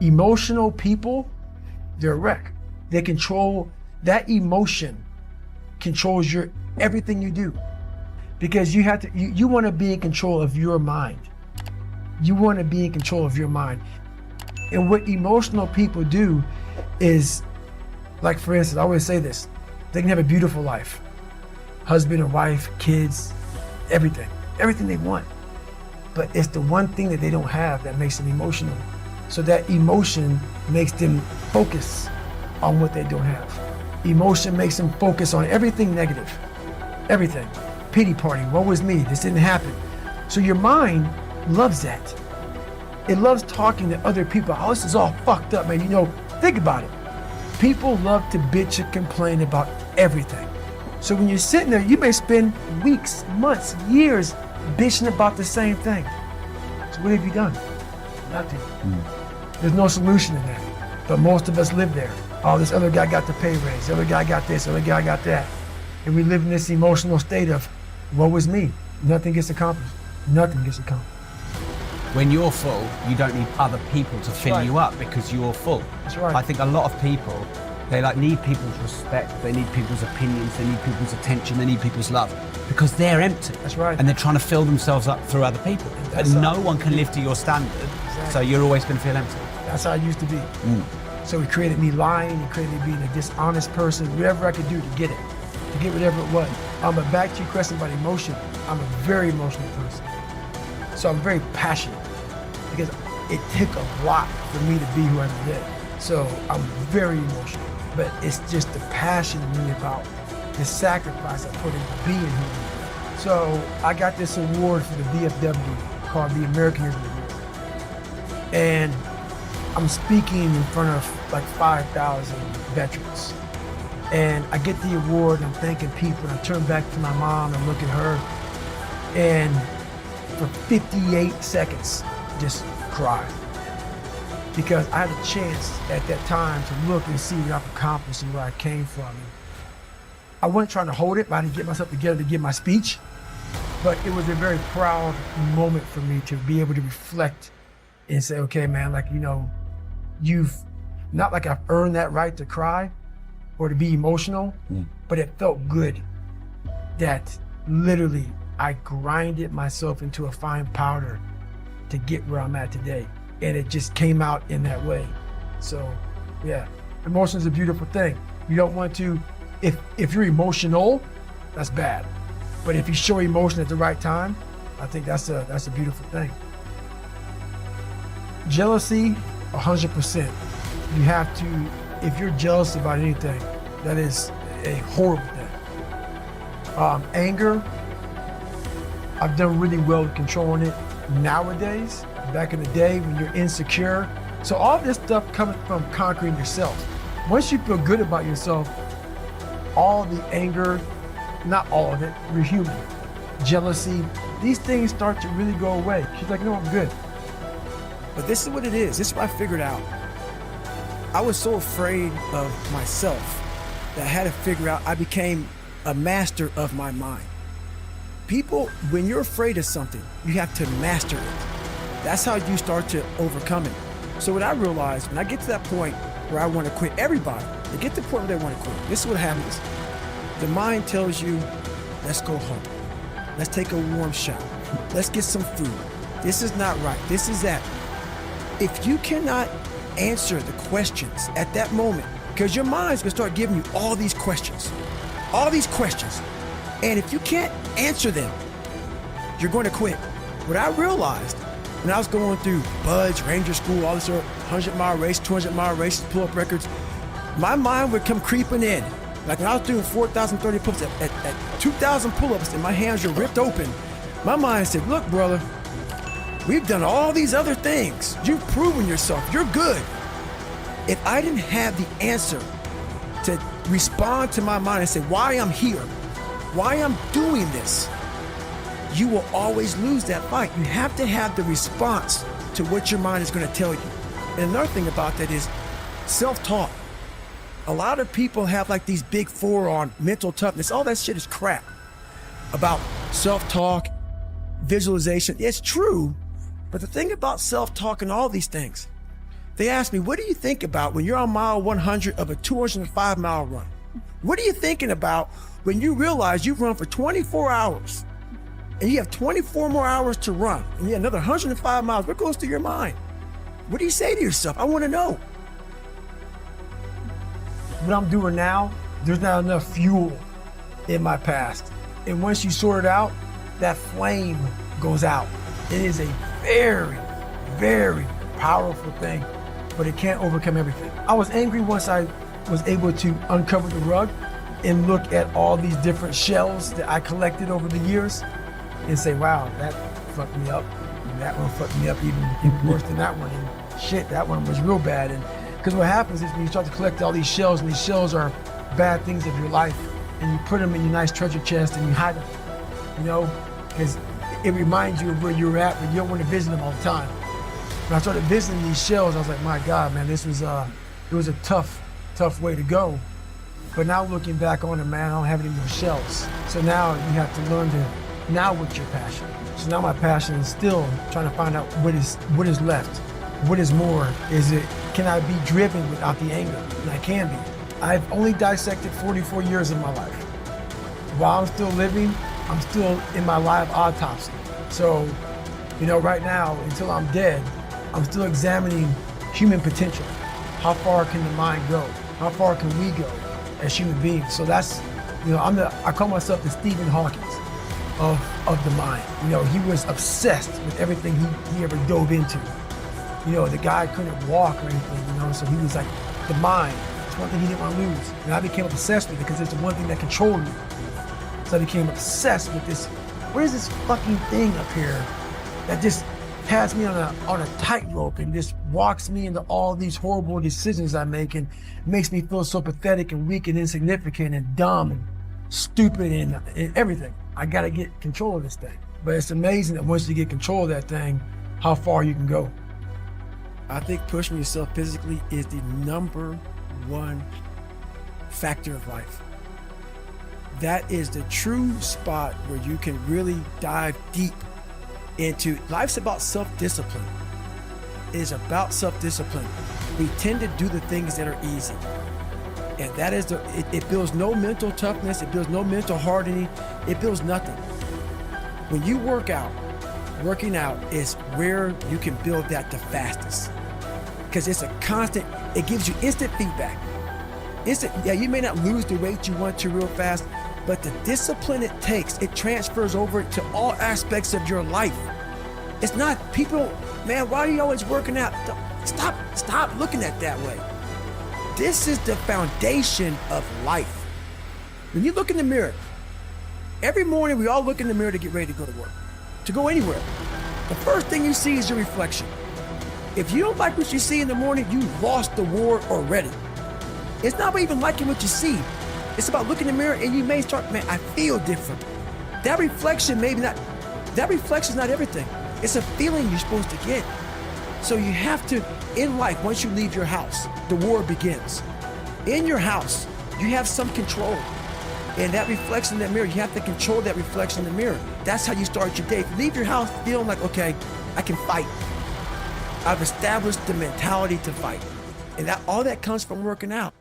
Emotional people, they're a wreck. They control, that emotion controls everything you do. Because you want to be in control of your mind. You want to be in control of your mind. And what emotional people do is, like for instance, I always say this, they can have a beautiful life. Husband and wife, kids, everything they want. But it's the one thing that they don't have that makes them emotional. So that emotion makes them focus on what they don't have. Emotion makes them focus on everything negative, everything. Pity party, woe was me, this didn't happen. So your mind loves that. It loves talking to other people. Oh, this is all fucked up, man. Think about it. People love to bitch and complain about everything. So when you're sitting there, you may spend weeks, months, years bitching about the same thing. So what have you done? Nothing. There's no solution in that. But most of us live there. Oh, this other guy got the pay raise, the other guy got this, the other guy got that. And we live in this emotional state of, woe was me. Nothing gets accomplished. Nothing gets accomplished. When you're full, you don't need other people to fill you up because you're full. That's right. I think a lot of people, they need people's respect, they need people's opinions, they need people's attention, they need people's love because they're empty. That's right. And they're trying to fill themselves up through other people. And no one can live to your standard, so you're always going to feel empty. That's how I used to be. So it created me lying, it created me being a dishonest person, whatever I could do to get it, to get whatever it was. But back to your question about emotion, I'm a very emotional person. So I'm very passionate because it took a lot for me to be who I am today. So I'm very emotional, but it's just the passion in me about the sacrifice I put into being who I am. So I got this award for the VFW called the Americanism Award. And I'm speaking in front of like 5,000 veterans. And I get the award, and I'm thanking people, and I turn back to my mom and look at her, and for 58 seconds, just cry. Because I had a chance at that time to look and see what I've accomplished and where I came from. I wasn't trying to hold it, but I didn't get myself together to give my speech. But it was a very proud moment for me to be able to reflect and say, okay, man, you've, not like I've earned that right to cry or to be emotional, but it felt good that literally I grinded myself into a fine powder to get where I'm at today. And it just came out in that way. So yeah, emotion is a beautiful thing. You don't want to, if you're emotional, that's bad. But if you show emotion at the right time, I think that's a beautiful thing. Jealousy, 100%. You have to, if you're jealous about anything, that is a horrible thing. Anger, I've done really well with controlling it nowadays. Back in the day when you're insecure. So all this stuff comes from conquering yourself. Once you feel good about yourself, all the anger, not all of it, you're human. Jealousy, these things start to really go away. She's like, no, I'm good. But this is what it is. This is what I figured out. I was so afraid of myself that I had to figure out, I became a master of my mind. People, when you're afraid of something, you have to master it. That's how you start to overcome it. So what I realized, when I get to that point where I want to quit, everybody, they get to the point where they want to quit. This is what happens. The mind tells you, let's go home. Let's take a warm shower. Let's get some food. This is not right. This is that. If you cannot answer the questions at that moment, because your mind's gonna start giving you all these questions. And if you can't answer them, you're going to quit. What I realized when I was going through Buds, Ranger School, all this 100-mile race, 200-mile races, pull-up records, my mind would come creeping in. Like when I was doing 4,030 pull-ups at 2,000 pull-ups and my hands were ripped open, my mind said, look, brother, we've done all these other things. You've proven yourself. You're good. If I didn't have the answer to respond to my mind and say why I'm here, why I'm doing this, you will always lose that fight. You have to have the response to what your mind is going to tell you. And another thing about that is self-talk. A lot of people have like these big four on mental toughness. All that shit is crap. About self-talk, visualization. It's true, but the thing about self-talk and all these things, They asked me, what do you think about when you're on mile 100 of a 205-mile run? What are you thinking about when you realize you've run for 24 hours and you have 24 more hours to run and you have another 105 miles? What goes through your mind? What do you say to yourself? I want to know. What I'm doing now, there's not enough fuel in my past. And once you sort it out, that flame goes out. It is a very, very powerful thing, but it can't overcome everything. I was angry once I was able to uncover the rug and look at all these different shells that I collected over the years and say, wow, that fucked me up. And that one fucked me up even worse than that one. And shit, that one was real bad. And because what happens is when you start to collect all these shells, and these shells are bad things of your life, and you put them in your nice treasure chest and you hide them, you know, because it reminds you of where you're at, but you don't want to visit them all the time. When I started visiting these shells, I was like, my God, man, this was it was a tough way to go. But now looking back on it, man, I don't have any more shells. So now you have to learn to, now what's your passion? So now my passion is still trying to find out what is left. What is more? Can I be driven without the anger? And I can be. I've only dissected 44 years of my life. While I'm still living, I'm still in my live autopsy. So, you know, right now, until I'm dead, I'm still examining human potential. How far can the mind go? How far can we go as human beings? So that's, you know, I call myself the Stephen Hawking of the mind. You know, he was obsessed with everything he ever dove into. You know, the guy couldn't walk or anything, you know, so he was like, the mind, it's one thing he didn't want to lose. And I became obsessed with it because it's the one thing that controlled me. So I became obsessed with this, what is this fucking thing up here that just has me on a tightrope and just walks me into all these horrible decisions I make and makes me feel so pathetic and weak and insignificant and dumb and stupid and everything. I gotta get control of this thing. But it's amazing that once you get control of that thing, how far you can go. I think pushing yourself physically is the #1 factor of life. That is the true spot where you can really dive deep into. Life's about self-discipline. It is about self-discipline. We tend to do the things that are easy. And that is it builds no mental toughness, it builds no mental hardening, it builds nothing. When you work out, working out is where you can build that the fastest. Because it's a constant, it gives you instant feedback. Yeah, you may not lose the weight you want to real fast, but the discipline it takes, it transfers over to all aspects of your life. It's not people, man, why are you always working out? Stop looking at it that way. This is the foundation of life. When you look in the mirror, every morning we all look in the mirror to get ready to go to work, to go anywhere. The first thing you see is your reflection. If you don't like what you see in the morning, you lost the war already. It's not about even liking what you see. It's about looking in the mirror and you may start, man, I feel different. That reflection is not everything. It's a feeling you're supposed to get. So you have to, in life, once you leave your house, the war begins. In your house, you have some control. And that reflection in that mirror, you have to control that reflection in the mirror. That's how you start your day. If you leave your house feeling like, okay, I can fight. I've established the mentality to fight. And all that comes from working out.